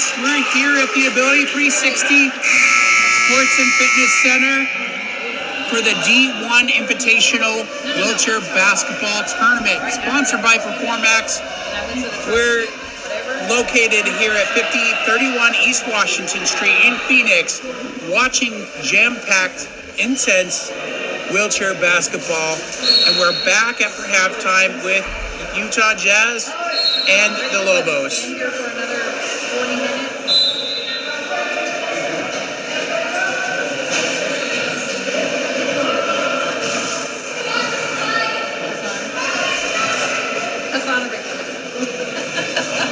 friends, we're here at the Ability 360 Sports and Fitness Center for the D1 Invitational Wheelchair Basketball Tournament, sponsored by PerformX. We're located here at 5031 East Washington Street in Phoenix, watching jam-packed, intense wheelchair basketball. And we're back after halftime with Tucson Jazz and the Lobos.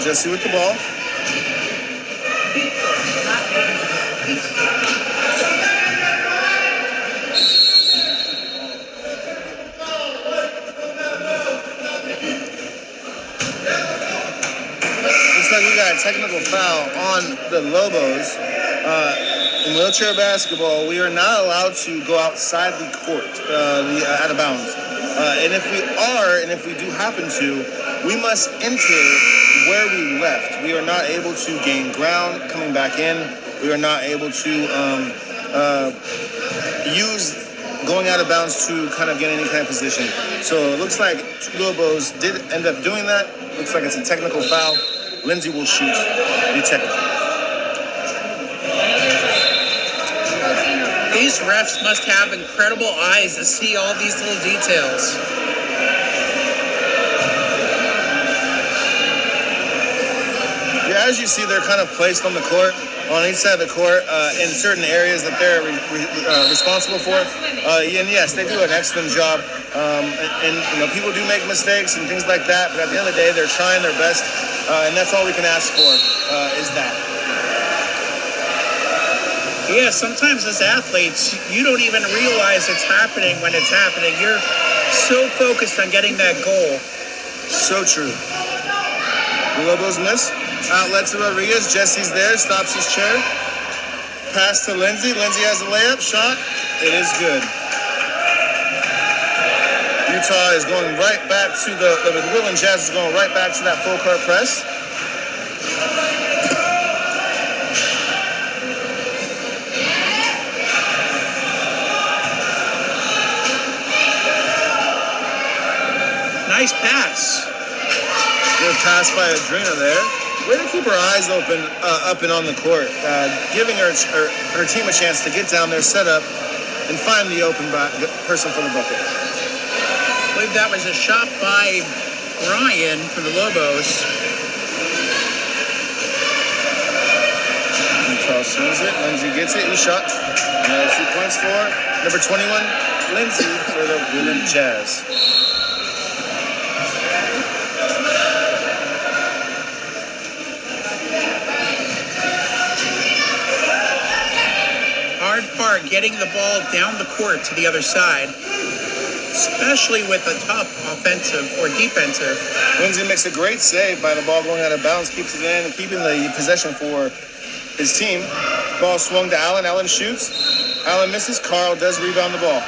Jesse with the ball. Looks like we got a technical foul on the Lobos. In wheelchair basketball, we are not allowed to go outside the court, out of bounds. And if we do happen to, we must enter where we left. We are not able to gain ground coming back in. We are not able to use going out of bounds to kind of get any kind of position. So it looks like Lobos did end up doing that. Looks like it's a technical foul. Lindsay will shoot the technical. These refs must have incredible eyes to see all these little details. Yeah, as you see, they're kind of placed on the court, on each side of the court, in certain areas that they're responsible for. And yes, they do an excellent job. And people do make mistakes and things like that. But at the end of the day, they're trying their best, and that's all we can ask for is that. Yeah, sometimes as athletes, you don't even realize it's happening when it's happening. You're so focused on getting that goal. So true. The Lobos miss. Outlet to Rodriguez. Jesse's there. Stops his chair. Pass to Lindsay. Lindsay has a layup. Shot. It is good. Utah is going right back to the Wheelin Jazz is going right back to that full court press. Nice pass. Good pass by Adrina there. Way to keep her eyes open, up and on the court, giving her team a chance to get down there, set up, and find the open person for the bucket. I believe that was a shot by Ryan for the Lobos. Utah swings it. Lindsay gets it. He shot. 2 points for number 21, Lindsay for the Wheelin Jazz. Hard part getting the ball down the court to the other side, especially with a tough offensive or defensive. Lindsay makes a great save by the ball going out of bounds, keeps it in and keeping the possession for his team. Ball swung to Allen. Allen shoots. Allen misses. Carl does rebound the ball.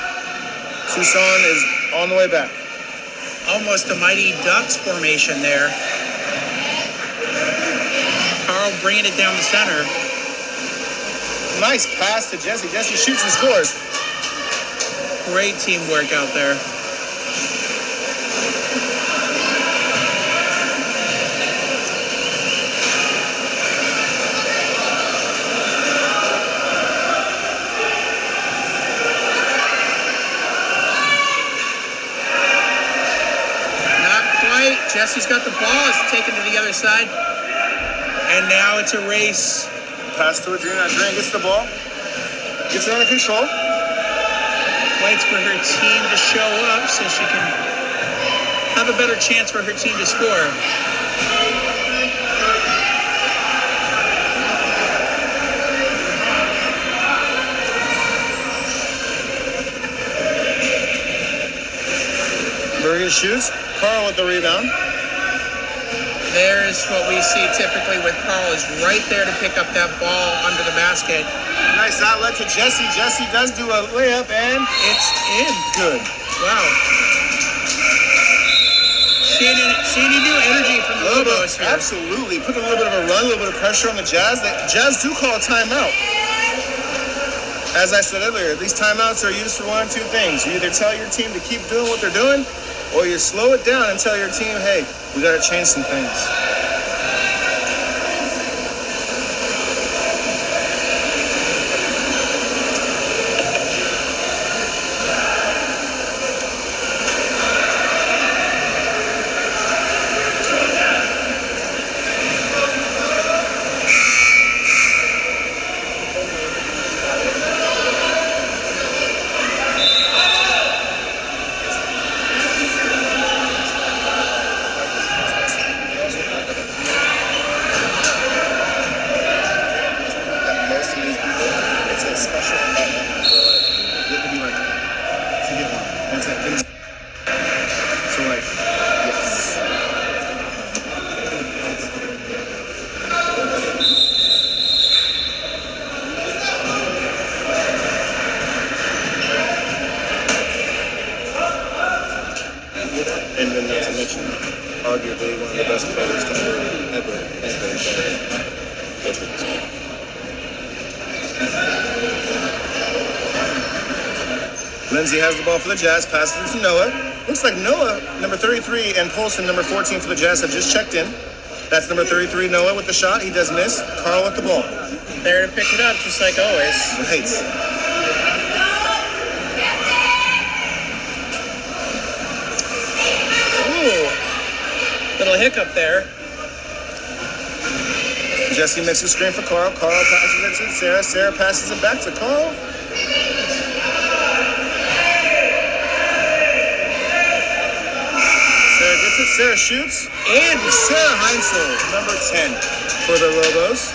Tucson is on the way back. Almost a Mighty Ducks formation there. Carl bringing it down the center. Nice pass to Jesse. Jesse shoots and scores. Great teamwork out there. Not quite. Jesse's got the ball. It's taken to the other side. And now it's a race. Pass to Adrina. Adrina gets the ball. Gets it under control. Waits for her team to show up so she can have a better chance for her team to score. Bergen shoots. Carl with the rebound. There's what we see typically with Carl, is right there to pick up that ball under the basket. Nice outlet to Jesse. Jesse does do a layup, and It's in. good. Wow. seeing any new energy from the Lobos here. Absolutely. Put a little bit of a run, a little bit of pressure on the Jazz. The Jazz do call a timeout. As I said earlier, these timeouts are used for one of two things. You either tell your team to keep doing what they're doing, or you slow it down and tell your team, hey, we got to change some things. And then not to mention, arguably one of the best players to ever Lindsay has the ball for the Jazz, passes it to Noah. Looks like Noah, number 33, and Polson, number 14 for the Jazz, have just checked in. That's number 33, Noah, with the shot. He does miss. Carl with the ball. There to pick it up, just like always. Right. Little hiccup there. Jesse makes a screen for Carl. Carl passes it to Sarah. Sarah passes it back to Carl. Sarah gets it. Sarah shoots. And Sarah Heinzel, number 10 for the Lobos.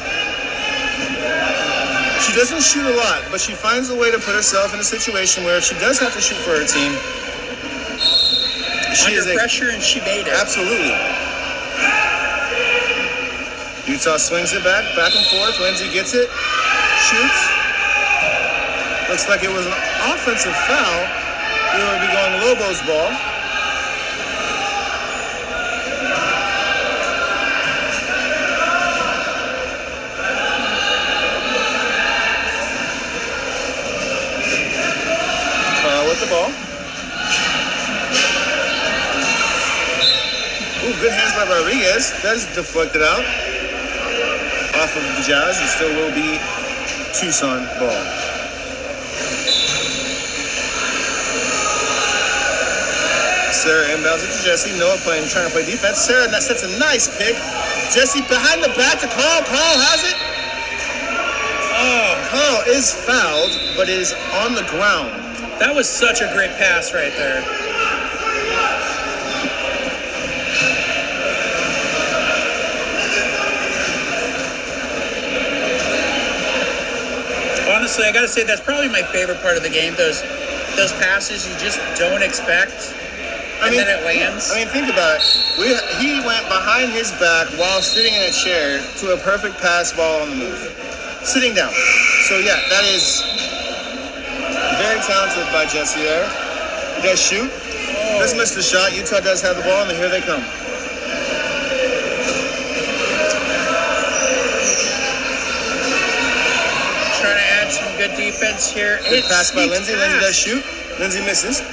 She doesn't shoot a lot, but she finds a way to put herself in a situation where if she does have to shoot for her team, under pressure, and she made it. Absolutely. Utah swings it back and forth. Lindsay gets it, shoots. Looks like it was an offensive foul. It would be going Lobos ball. Carl with the ball. Ooh, good hands by Rodriguez. That is deflected out off of the Jazz. It still will be Tucson ball. Sarah inbounds it to Jesse. Noah trying to play defense. Sarah sets a nice pick. Jesse behind the back to Carl. Carl has it. Oh, Carl is fouled, but is on the ground. That was such a great pass right there. Honestly, I gotta say that's probably my favorite part of the game. Those passes you just don't expect, and then it lands. I mean, think about it. He went behind his back while sitting in a chair to a perfect pass ball on the move, sitting down. So yeah, that is very talented by Jesse there. He does shoot. Does miss the shot. Utah does have the ball, and here they come. Trying to add some good defense here. Good pass by Lindsay. Lindsay does shoot. Lindsay misses.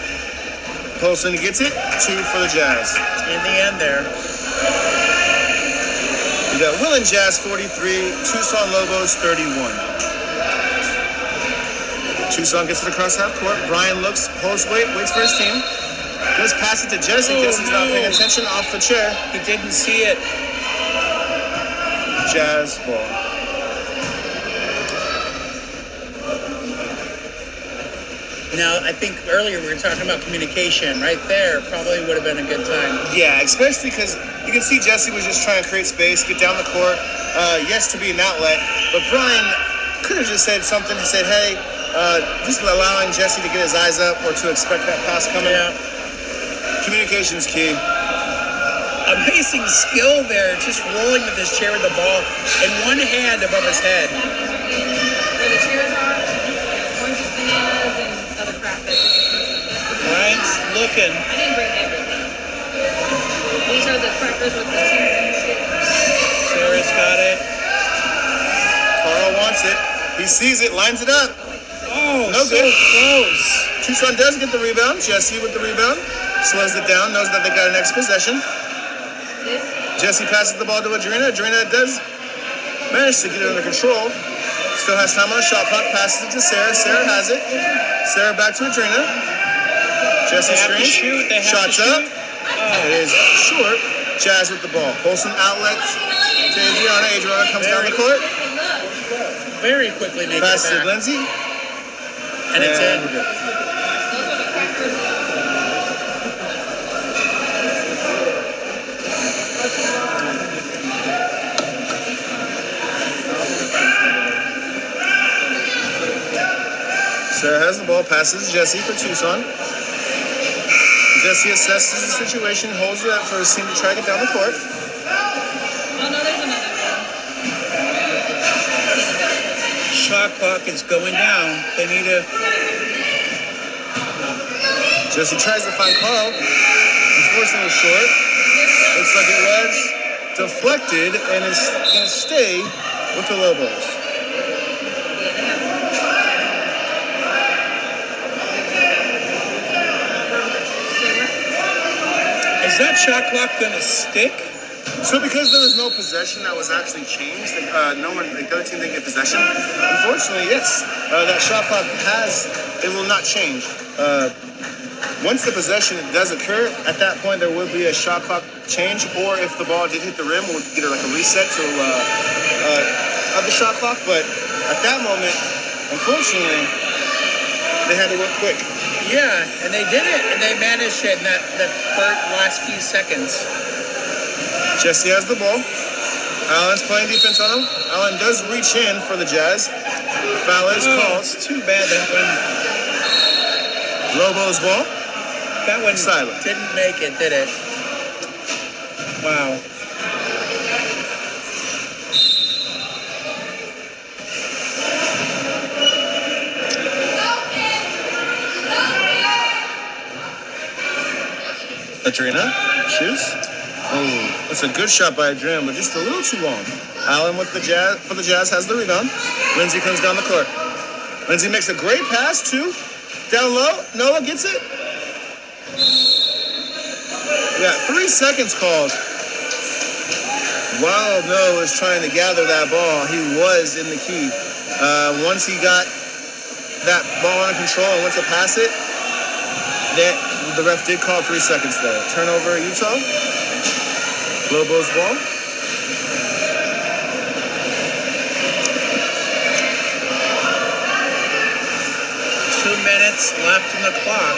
Polson gets it. 2 for the Jazz. In the end there. We got Wheelin Jazz 43, Tucson Lobos 31. Tucson gets it across half court. Brian looks, holds weight, waits for his team. Does pass it to Jesse. Jesse's not paying attention off the chair. He didn't see it. Jazz ball. Now, I think earlier we were talking about communication. Right there probably would have been a good time. Yeah, especially because you can see Jesse was just trying to create space, get down the court. Yes, to be an outlet. But Brian could have just said something. He said, hey, just allowing Jesse to get his eyes up or to expect that pass coming. Yeah. Communication's key. Amazing skill there, just rolling with his chair with the ball in one hand above his head. Where the chairs are, oranges, bananas, and other crap. Brian's looking. I didn't bring everything. These are the crackers with the cheese and shit. Sarah's got it. Carl wants it. He sees it, lines it up. Oh, No so good. close. Tucson does get the rebound. Jesse with the rebound. Slows it down, knows that they got an next possession. Jesse passes the ball to Adrina. Adrina does manage to get it under control. Still has time on the shot clock. Passes it to Sarah. Sarah has it. Sarah back to Adrina. Jesse They have to screens. shoot. They have Shots to up. shoot. Oh. It is short. Jazz with the ball. Pulls some outlet to Adriana. Adriana comes down the court. Very quickly make Passes it to back. Lindsay. And it's in. we're good. Those are the crackers. Sarah has the ball, passes Jesse for Tucson. Jesse assesses the situation, holds it up for his team to try to get down the court. Oh no, there's another one. Shot clock is going down. They need to. Jesse tries to find Carl. Unfortunately, short. Looks like it was deflected and is going to stay with the Lobos. Is that shot clock gonna stick? So because there was no possession that was actually changed, the other team didn't get possession. Unfortunately, yes, that shot clock it will not change. Once the possession does occur, at that point there will be a shot clock change, or if the ball did hit the rim, we'll get like a reset to of the shot clock. But at that moment, unfortunately, they had to work quick. Yeah, and they did it, and they managed it in that last few seconds. Jesse has the ball. Allen's playing defense on him. Allen does reach in for the Jazz. Foul is called. It's too bad that Lobos ball. one Silent. didn't make it, did it? Wow. Adrina shoots. Oh, that's a good shot by Adrina, but just a little too long. Allen with the Jazz for the Jazz has the rebound. Lindsay comes down the court. Lindsay makes a great pass too. Down low. Noah gets it. We got 3 seconds called. While Noah was trying to gather that ball, he was in the key. Once he got that ball under control and went to pass it, the ref did call 3 seconds there. Turnover, Utah. Lobos ball. Two minutes left in the clock.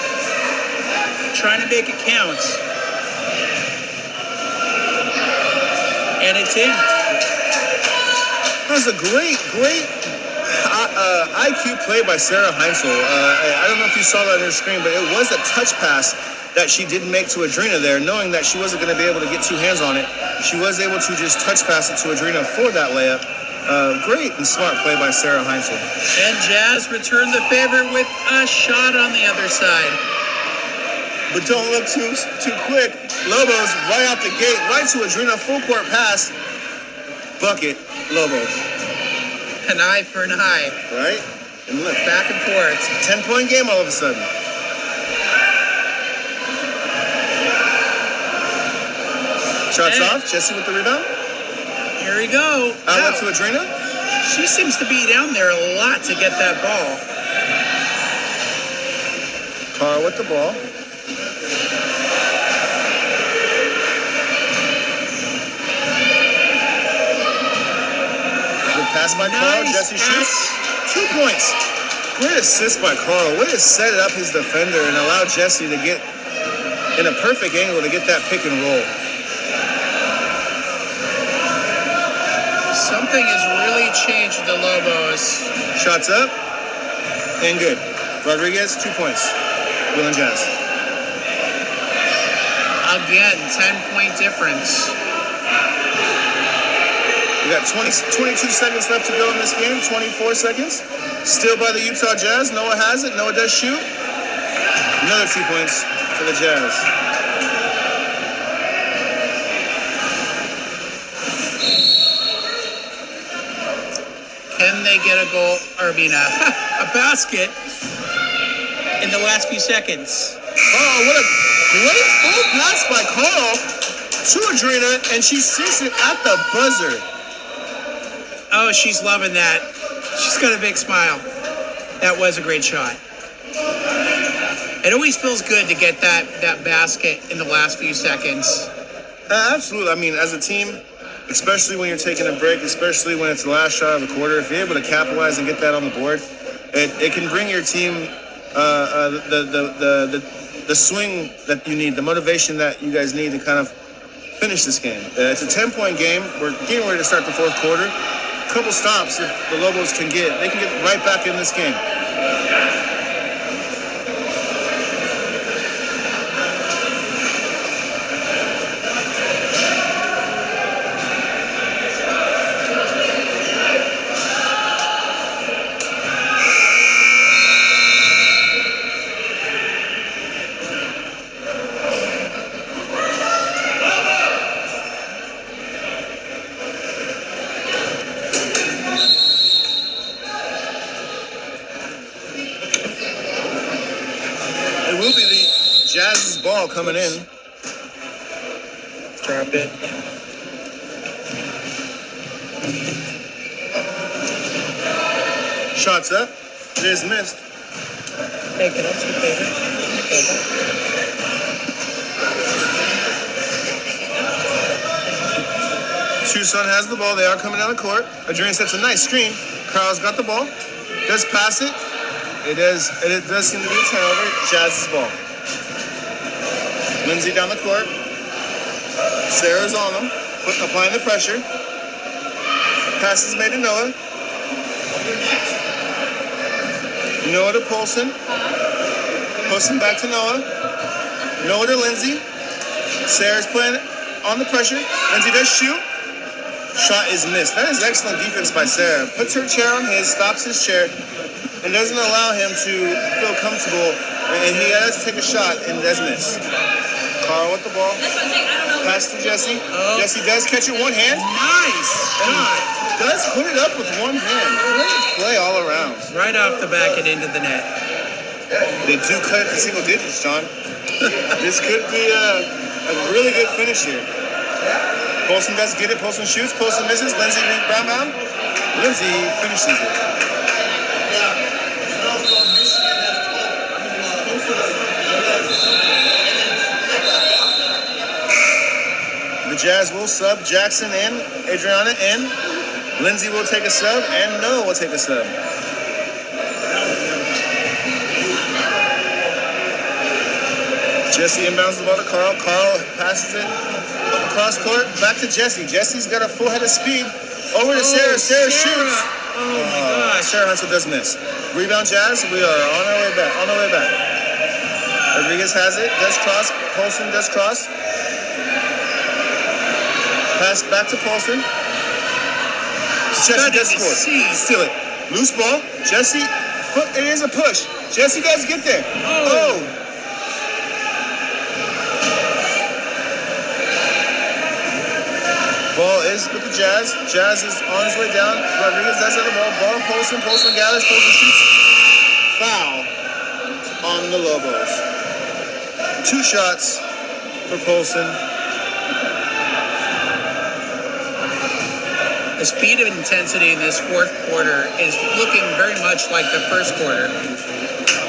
Trying to make it count. And it's in. That was a great IQ play by Sarah Heinzel. I don't know if you saw that on her screen, but it was a touch pass that she didn't make to Adrina there, knowing that she wasn't going to be able to get 2 hands on it. She was able to just touch pass it to Adrina for that layup. Great and smart play by Sarah Heinzel. And Jazz returned the favor with a shot on the other side. But don't look too quick. Lobos right out the gate, right to Adrina, full court pass. Bucket, Lobos. An eye for an eye. Right? And look, Back and forth. 10-point game all of a sudden. Shots off. Jesse with the rebound. Here we go. Outlet to Adrina. She seems to be down there a lot to get that ball. Carl with the ball. Good pass by Carl. Nice Jesse pass. shoots. 2 points. Great assist by Carl. Way to set up his defender and allow Jesse to get in a perfect angle to get that pick and roll. Something has really changed with the Lobos. Shots up. And good. Rodriguez, 2 points. Wheelin Jazz. Again, 10-point difference. We got 22 seconds left to go in this game. 24 seconds. Still by the Utah Jazz. Noah has it. Noah does shoot. Another 2 points for the Jazz. Can they get a goal, or I mean a basket in the last few seconds? Oh, what a great full pass by Carl to Adrena, and she sinks it at the buzzer. Oh, she's loving that. She's got a big smile. That was a great shot. It always feels good to get that basket in the last few seconds. Absolutely. I mean, as a team, especially when you're taking a break, especially when it's the last shot of the quarter, if you're able to capitalize and get that on the board, it can bring your team the swing that you need, the motivation that you guys need to kind of finish this game. It's a 10-point game. We're getting ready to start the fourth quarter. A couple stops if the Lobos they can get right back in this game. Jazz's ball coming in. Drop it. Shots up. It is missed. Take it up, Tucson has the ball. They are coming down the court. Adrian sets a nice screen. Carl's got the ball. Does pass it. It does seem to be a turnover. Jazz's ball. Lindsay down the court. Sarah's on them, applying the pressure. Passes made to Noah. Noah to Polson. Polson back to Noah. Noah to Lindsay. Sarah's playing on the pressure. Lindsay does shoot. Shot is missed. That is excellent defense by Sarah. Puts her chair on his, stops his chair, and doesn't allow him to feel comfortable. And he has to take a shot and does miss. Carl with the ball. Pass to Jesse. Oh. Jesse does catch it one hand. Nice shot. Does put it up with one hand. Great play all around. Right off the back and into the net. They do cut it to single digits, John. This could be a really good finish here. Polson does get it. Polson shoots. Polson misses. Lindsay rebound. Lindsay finishes it. The Jazz will sub Jackson in, Adriana in. Lindsay will take a sub, and Noah will take a sub. Jesse inbounds the ball to Carl. Carl passes it across court, back to Jesse. Jesse's got a full head of speed. Over to Sarah. Sarah shoots. Oh my gosh. Sarah Hansel does miss. Rebound Jazz. We are on our way back. Rodriguez has it. Does cross. Polson does cross. Pass back to Polson. Jesse does score. Steal it. Loose ball. Jesse. It is a push. Jesse does get there. Oh. Ball is with the Jazz. Jazz is on his way down. Rodriguez does have the ball. Ball Polson. Polson gathers. Polson shoots. Foul on the Lobos. 2 shots for Polson. The speed and intensity in this fourth quarter is looking very much like the first quarter.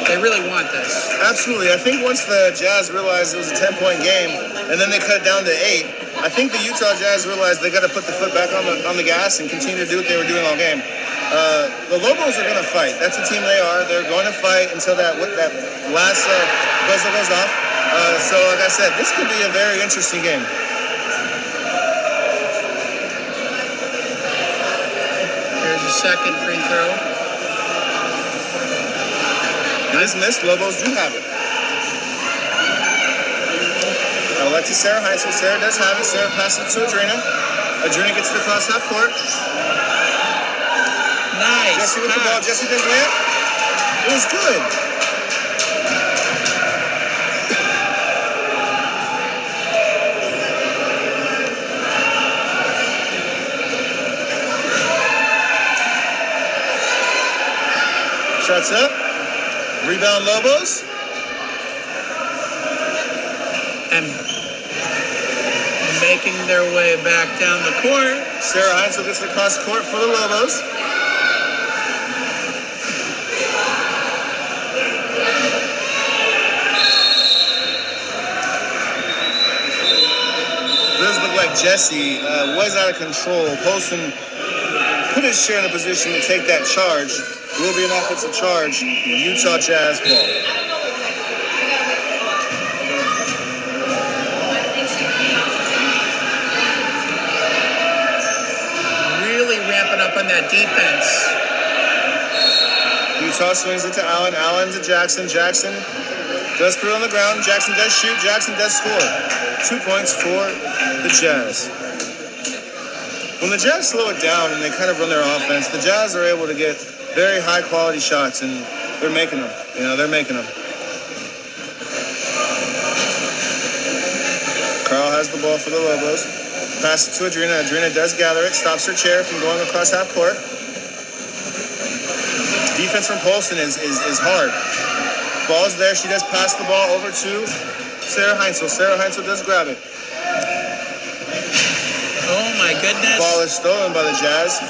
They really want this. Absolutely. I think once the Jazz realized it was a 10-point game, and then they cut it down to 8, I think the Utah Jazz realized they got to put the foot back on the gas and continue to do what they were doing all game. The Lobos are going to fight. That's the team they are. They're going to fight until that last buzzer goes off. So, like I said, this could be a very interesting game. Here's a second free throw. It is missed. Lobos do have it. Alexis Sarah Heisel. Sarah does have it. Sarah passes it to Adrena. Adrena gets it across half court. Nice. Jesse with the ball. Jesse does it. It was good. Shots up. Rebound Lobos. And making their way back down the court. Sarah Heinzel gets it across the court for the Lobos. Does look like Jesse was out of control. Poston put his share in a position to take that charge. Will be an offensive charge. Utah Jazz ball. Really ramping up on that defense. Utah swings it to Allen. Allen to Jackson. Jackson does put it on the ground. Jackson does shoot. Jackson does score. 2 points for the Jazz. When the Jazz slow it down and they kind of run their offense, the Jazz are able to get very high quality shots, and they're making them. They're making them. Carl has the ball for the Lobos. Pass it to Adrina. Adrina does gather it. Stops her chair from going across half court. Defense from Polston is hard. Ball's there. She does pass the ball over to Sarah Heinzel. Sarah Heinzel does grab it. Oh my goodness. Ball is stolen by the Jazz.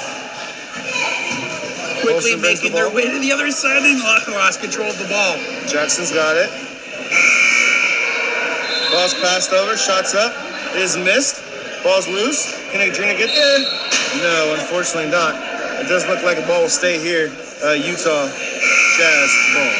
Quickly Polston brings making the their ball. way to the other side and lost control of the ball. Jackson's got it. Ball's passed over. Shots up. It is missed. Ball's loose. Can Adrina get there? No, unfortunately not. It does look like a ball will stay here. Utah Jazz ball.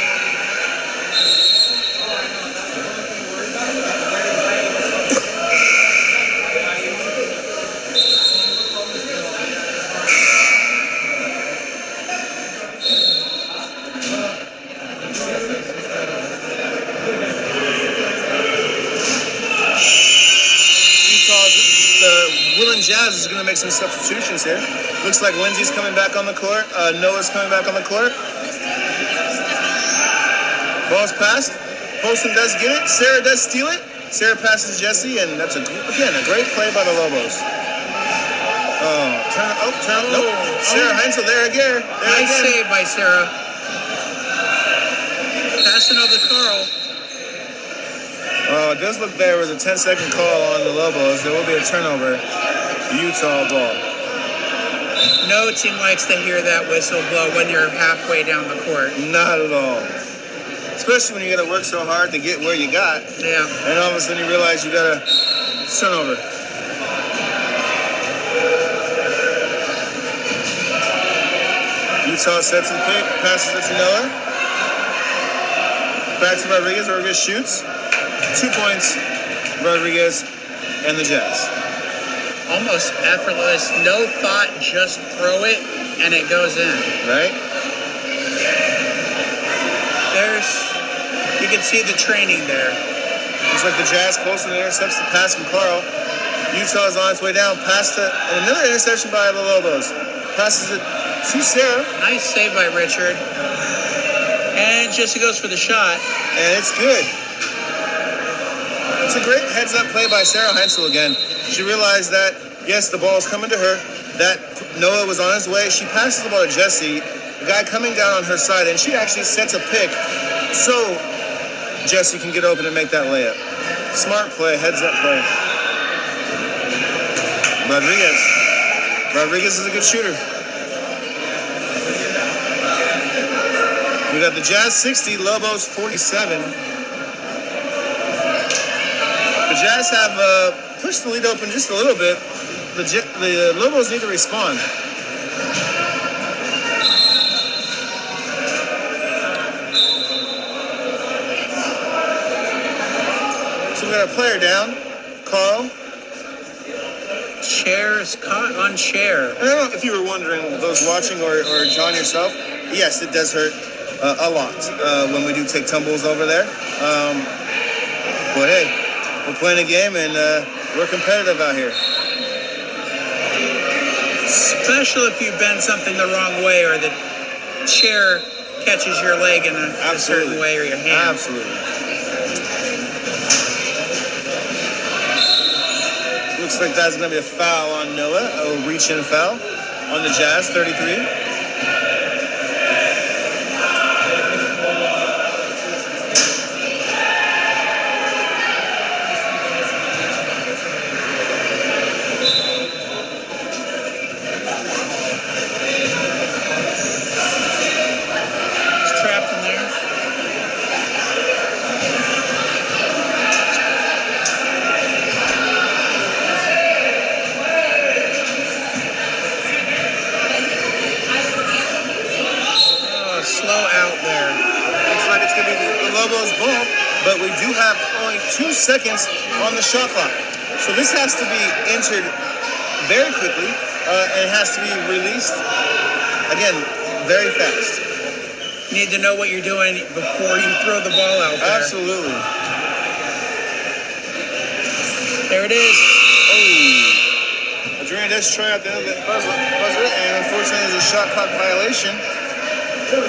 Wheelin Jazz is going to make some substitutions here. Looks like Lindsay's coming back on the court. Noah's coming back on the court. Ball's passed. Poston does get it. Sarah does steal it. Sarah passes Jesse, and that's, again, a great play by the Lobos. Turn. Nope. Sarah Heinzel there again. Nice save by Sarah. Passing over to Carl. It does look there was a 10-second call on the Lobos. There will be a turnover. Utah ball. No team likes to hear that whistle blow when you're halfway down the court. Not at all. Especially when you got to work so hard to get where you got. Yeah. And all of a sudden you realize you got a turnover. Utah sets the pick, passes it to Noah. Back to Rodriguez. Rodriguez shoots. 2 points, Rodriguez and the Jazz. Almost effortless, no thought, just throw it, and it goes in. Right? You can see the training there. Looks like the Jazz Polston intercepts the pass from Carl. Utah's on its way down, pass to, and another interception by the Lobos. Passes it to Sarah. Nice save by Richard. And Jesse goes for the shot. And it's good. It's a great heads-up play by Sarah Heinzel again. She realized that, yes, the ball is coming to her, that Noah was on his way. She passes the ball to Jesse, the guy coming down on her side, and she actually sets a pick so Jesse can get open and make that layup. Smart play, heads-up play. Rodriguez is a good shooter. We got the Jazz 60, Lobos 47. The Jazz have pushed the lead open just a little bit. The Lobos need to respond. So we got a player down, Carl. Chairs caught on chair. I don't know if you were wondering, those watching or John yourself, yes, it does hurt a lot when we do take tumbles over there. But hey, we're playing a game and we're competitive out here. Especially if you bend something the wrong way or the chair catches your leg in a certain way or your hand. Absolutely. Looks like that's going to be a foul on Noah, a reach-in foul on the Jazz, 33. Lobos ball, but we do have only 2 seconds on the shot clock. So this has to be entered very quickly, and it has to be released, again, very fast. You need to know what you're doing before you throw the ball out there. Absolutely. There it is. Oh. Adrian does try out the end of the buzzer, and unfortunately there's a shot clock violation.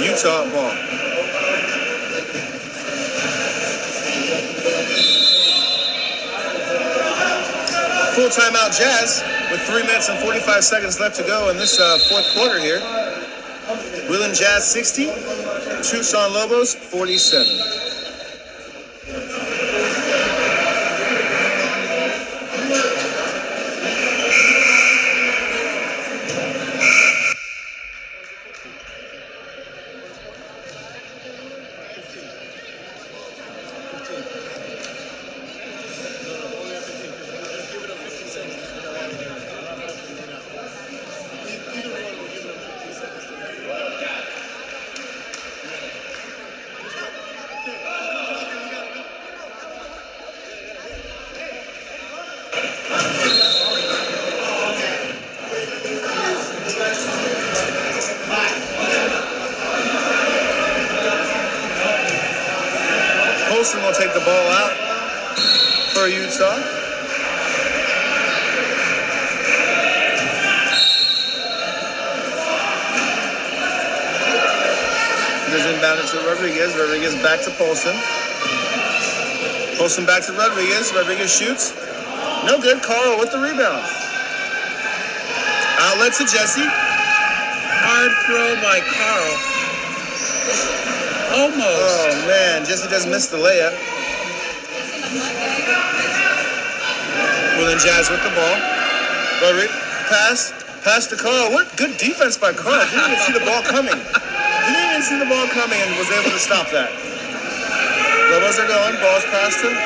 Utah ball. Full timeout Jazz with 3 minutes and 45 seconds left to go in this fourth quarter here. Wheelin Jazz 60, Tucson Lobos 47. Colson will take the ball out for Utah. There's inbound to Rodriguez. Rodriguez back to Polson. Polson back to Rodriguez. Rodriguez shoots. No good. Carl with the rebound. Outlet to Jesse. Hard throw by Carl. Almost. Oh, man. Jesse does miss the layup. Wheelin Jazz with the ball. Pass to Carl. What good defense by Carl. Didn't even see the ball coming. And was able to stop that. Lobos are going. Ball's past him.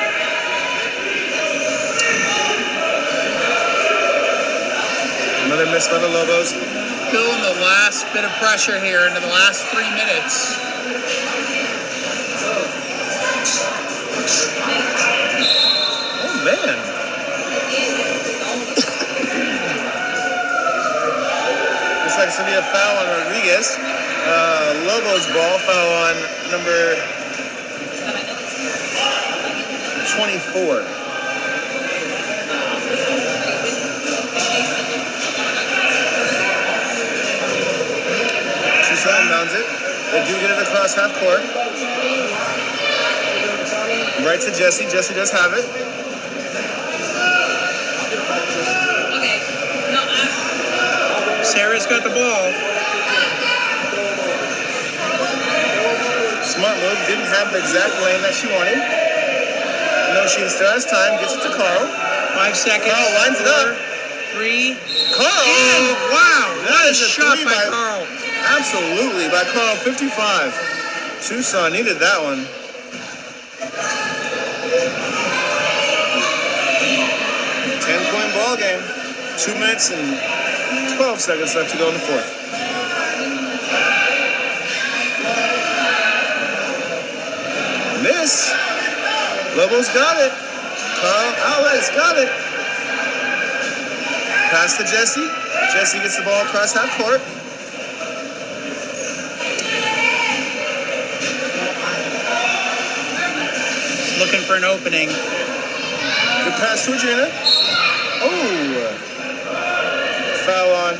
Another miss by the Lobos. Feeling the last bit of pressure here into the last 3 minutes. Oh, man. Looks like it's going to be a foul on Rodriguez. Lobos ball, foul on number 24. Tucson mounds it. They do get it across half court. Right to Jesse. Jesse does have it. Sarah's got the ball. Smart move. Didn't have the exact lane that she wanted. No, she still has time. Gets it to Carl. 5 seconds. Carl lines it up. 3. Carl! And wow, what a shot three by Carl. Absolutely, by Carl, 55. Tucson needed that one. Ten-point ball game. 2 minutes and 12 seconds left to go in the fourth. Miss. Lobos got it. Carl Outlet's got it. Pass to Jesse. Jesse gets the ball across half court. Looking for an opening. Good pass to Adriana. Oh. Foul on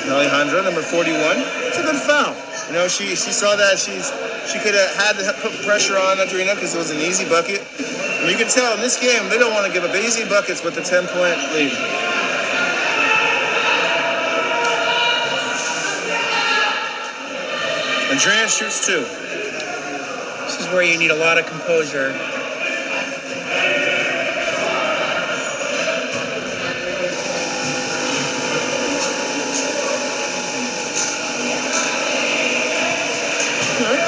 Alejandra, number 41. It's a good foul. You know, she saw that she could have had to put pressure on Adriana because it was an easy bucket. And you can tell in this game they don't want to give up easy buckets with the 10-point lead. Adriana shoots 2. This is where you need a lot of composure.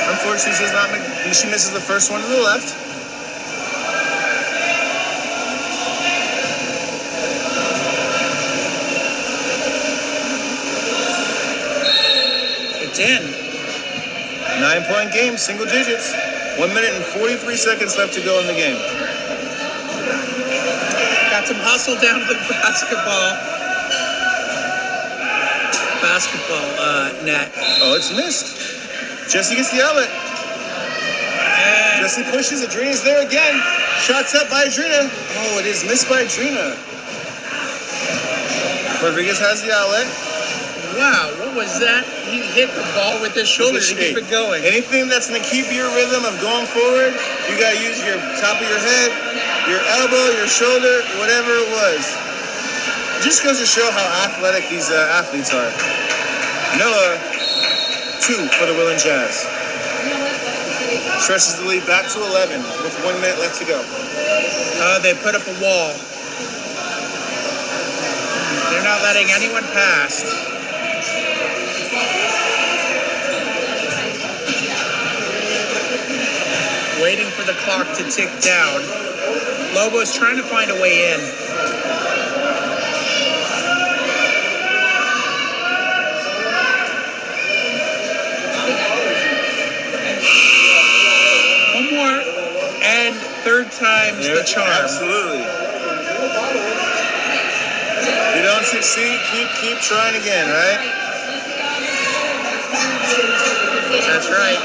Unfortunately, she misses the first one to the left. It's in. 9-point game, single digits. 1 minute and 43 seconds left to go in the game. Got some hustle down to the basketball net. Oh, it's missed. Jesse gets the outlet. And Jesse pushes. Adrina's there again. Shots up by Adrina. Oh, it is missed by Adrina. Rodriguez has the outlet. wow, what was that? He hit the ball with his shoulder to keep it going. Anything that's going to keep your rhythm of going forward, you got to use your top of your head, your elbow, your shoulder, whatever it was. It just goes to show how athletic these athletes are. Noah, 2 for the Wheelin Jazz. Stretches the lead back to 11 with 1 minute left to go. They put up a wall. They're not letting anyone pass. Waiting for the clock to tick down. Lobos trying to find a way in. One more, and third time's the charm. Absolutely. If you don't succeed, keep trying again, right? That's right.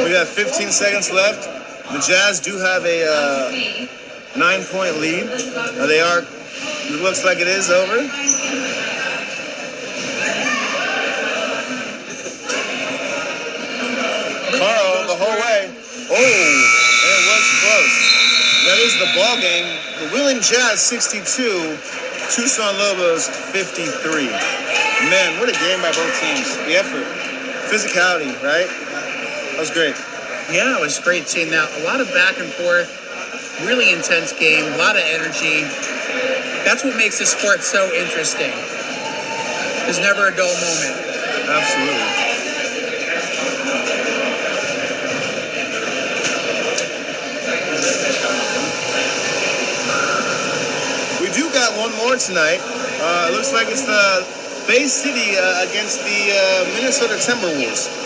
We got 15 seconds left. The Jazz do have a 9-point lead. It looks like it is over. Carl the whole way. Oh, and it was close. That is the ball game. The Wheelin Jazz 62, Tucson Lobos 53. Man, what a game by both teams. The effort, physicality, right? That was great. Yeah, it was great seeing that. A lot of back and forth, really intense game, a lot of energy. That's what makes this sport so interesting. There's never a dull moment. Absolutely. We do got one more tonight. It looks like it's the Bay City against the Minnesota Timberwolves.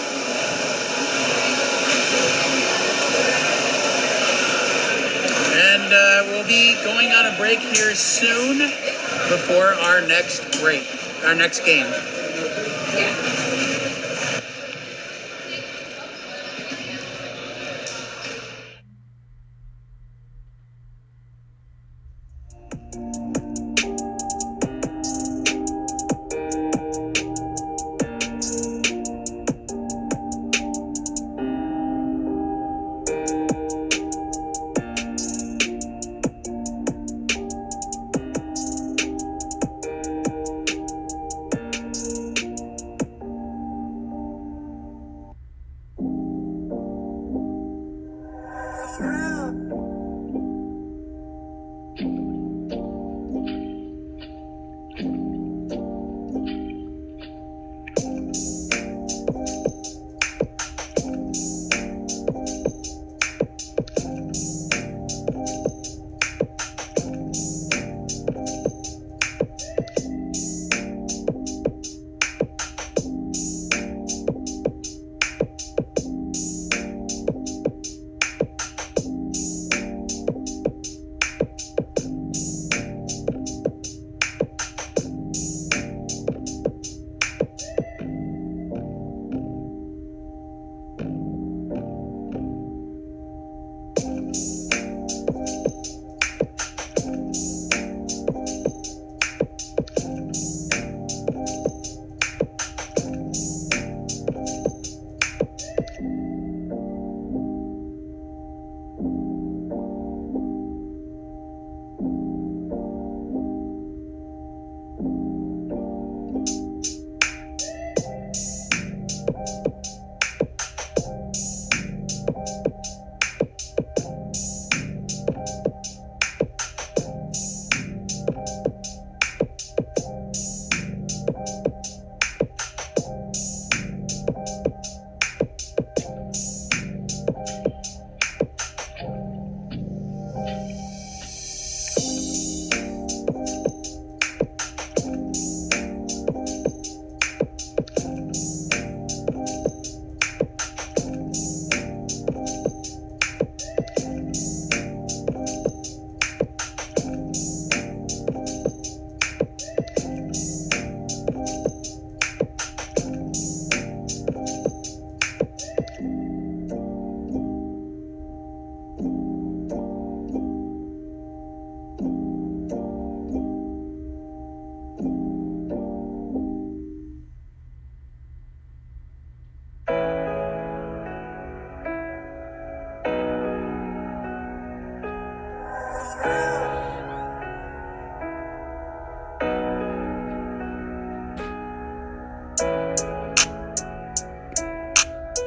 And we'll be going on a break here soon before our next game. Yeah.